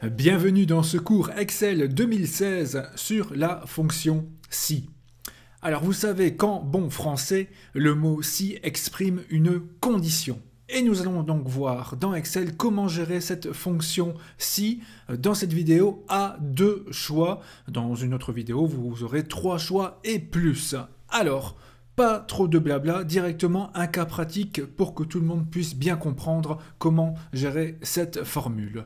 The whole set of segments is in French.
Bienvenue dans ce cours Excel 2016 sur la fonction si. Alors vous savez qu'en bon français, le mot si exprime une condition. Et nous allons donc voir dans Excel comment gérer cette fonction si. Dans cette vidéo, à 2 choix. Dans une autre vidéo, vous aurez 3 choix et plus. Alors, pas trop de blabla, directement un cas pratique pour que tout le monde puisse bien comprendre comment gérer cette formule.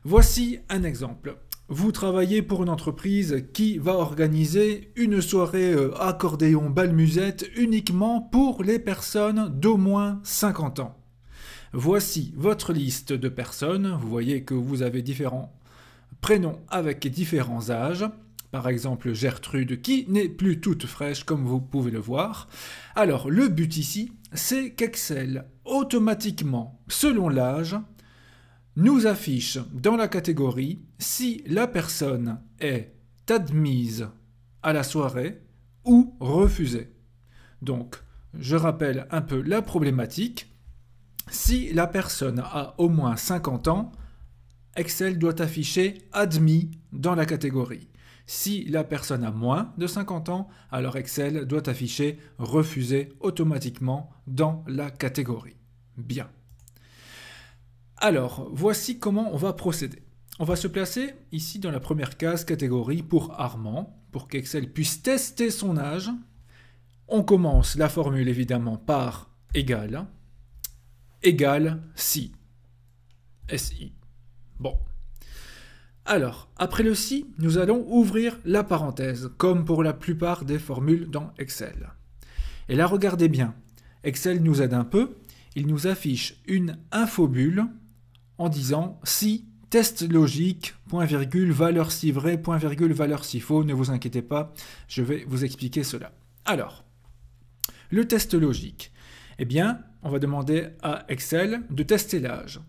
Voici un exemple. Vous travaillez pour une entreprise qui va organiser une soirée accordéon bal musette uniquement pour les personnes d'au moins 50 ans. Voici votre liste de personnes. Vous voyez que vous avez différents prénoms avec différents âges. Par exemple, Gertrude qui n'est plus toute fraîche comme vous pouvez le voir. Alors, le but ici, c'est qu'Excel, automatiquement, selon l'âge, nous affiche dans la catégorie si la personne est admise à la soirée ou refusée. Donc, je rappelle un peu la problématique. Si la personne a au moins 50 ans, Excel doit afficher admis dans la catégorie. Si la personne a moins de 50 ans, alors Excel doit afficher refusé automatiquement dans la catégorie. Bien. Alors, voici comment on va procéder. On va se placer ici dans la première case catégorie pour Armand, pour qu'Excel puisse tester son âge. On commence la formule évidemment par égal si. SI. Bon. Alors, après le si, nous allons ouvrir la parenthèse, comme pour la plupart des formules dans Excel. Et là, regardez bien. Excel nous aide un peu. Il nous affiche une infobulle en disant si test logique, point virgule, valeur si vrai, point virgule, valeur si faux. Ne vous inquiétez pas, je vais vous expliquer cela. Alors, le test logique. Eh bien, on va demander à Excel de tester l'âge.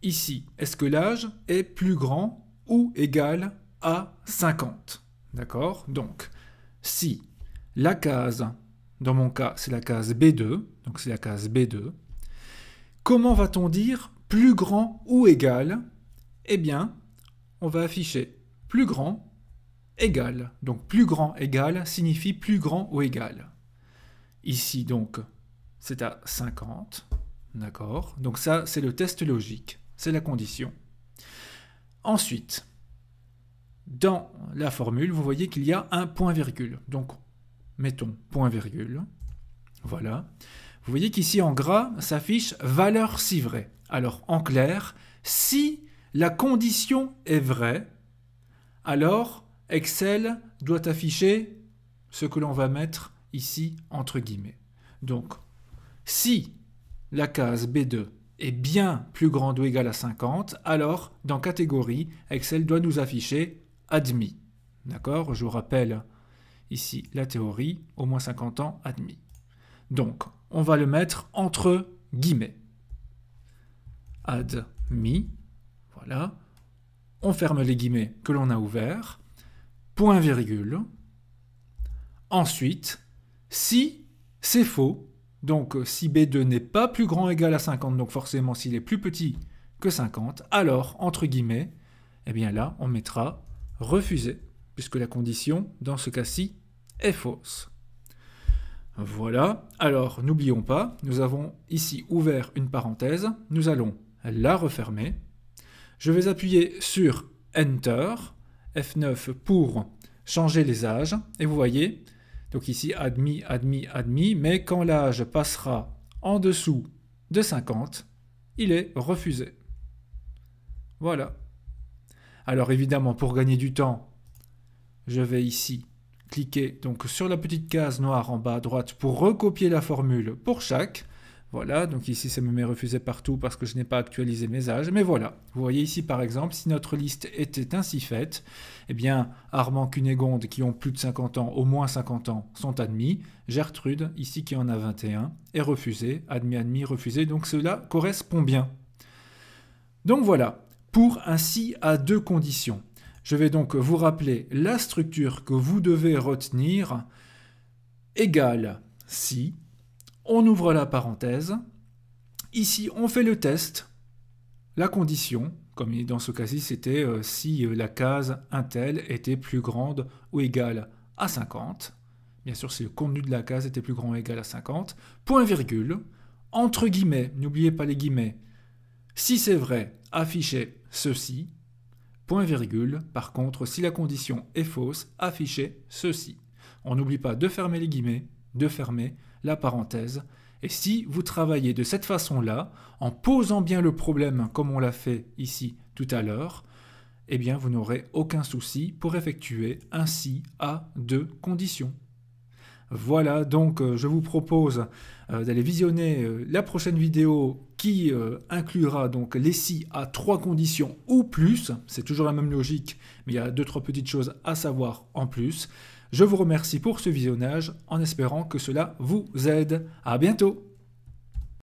Ici, est-ce que l'âge est plus grand ou égal à 50? D'accord? Donc, si la case, dans mon cas, c'est la case B2, donc c'est la case B2, comment va-t-on dire plus grand ou égal? Eh bien, on va afficher plus grand égal. Donc, plus grand égal signifie plus grand ou égal. Ici, donc, c'est à 50. D'accord? Donc ça, c'est le test logique. C'est la condition. Ensuite, dans la formule, vous voyez qu'il y a un point-virgule. Donc, mettons point-virgule. Voilà. Vous voyez qu'ici, en gras, s'affiche valeur si vrai. Alors, en clair, si la condition est vraie, alors Excel doit afficher ce que l'on va mettre ici entre guillemets. Donc, si la case B2 est bien plus grande ou égale à 50, alors dans catégorie, Excel doit nous afficher admis. D'accord? Je vous rappelle ici la théorie, au moins 50 ans, admis. Donc, on va le mettre entre guillemets. Admis, voilà. On ferme les guillemets que l'on a ouverts. Point virgule. Ensuite, si c'est faux, donc si B2 n'est pas plus grand ou égal à 50, donc forcément s'il est plus petit que 50, alors, entre guillemets, eh bien là, on mettra refusé, puisque la condition, dans ce cas-ci, est fausse. Voilà, alors n'oublions pas, nous avons ici ouvert une parenthèse, nous allons la refermer. Je vais appuyer sur Enter, F9 pour changer les âges, et vous voyez, donc ici admis, admis, admis, mais quand l'âge passera en dessous de 50, il est refusé. Voilà. Alors évidemment, pour gagner du temps, je vais ici cliquer donc sur la petite case noire en bas à droite pour recopier la formule pour chaque. Voilà, donc ici ça me met refusé partout parce que je n'ai pas actualisé mes âges. Mais voilà, vous voyez ici par exemple, si notre liste était ainsi faite, eh bien Armand, Cunégonde qui ont plus de 50 ans, au moins 50 ans, sont admis. Gertrude, ici qui en a 21, est refusé. Admis, admis, refusé. Donc cela correspond bien. Donc voilà, pour un si à 2 conditions. Je vais donc vous rappeler la structure que vous devez retenir. Égal si, on ouvre la parenthèse. Ici, on fait le test, la condition Comme dans ce cas-ci, c'était si la case untel était plus grande ou égale à 50. Bien sûr, si le contenu de la case était plus grand ou égal à 50. Point virgule. Entre guillemets, n'oubliez pas les guillemets. Si c'est vrai, affichez ceci. Point virgule. Par contre, si la condition est fausse, affichez ceci. On n'oublie pas de fermer les guillemets, de fermer la parenthèse. Et si vous travaillez de cette façon-là, en posant bien le problème comme on l'a fait ici tout à l'heure, eh bien vous n'aurez aucun souci pour effectuer un si à deux conditions. Voilà, donc je vous propose d'aller visionner la prochaine vidéo qui inclura donc les si à 3 conditions ou plus. C'est toujours la même logique, mais il y a 2-3 petites choses à savoir en plus. Je vous remercie pour ce visionnage en espérant que cela vous aide. À bientôt!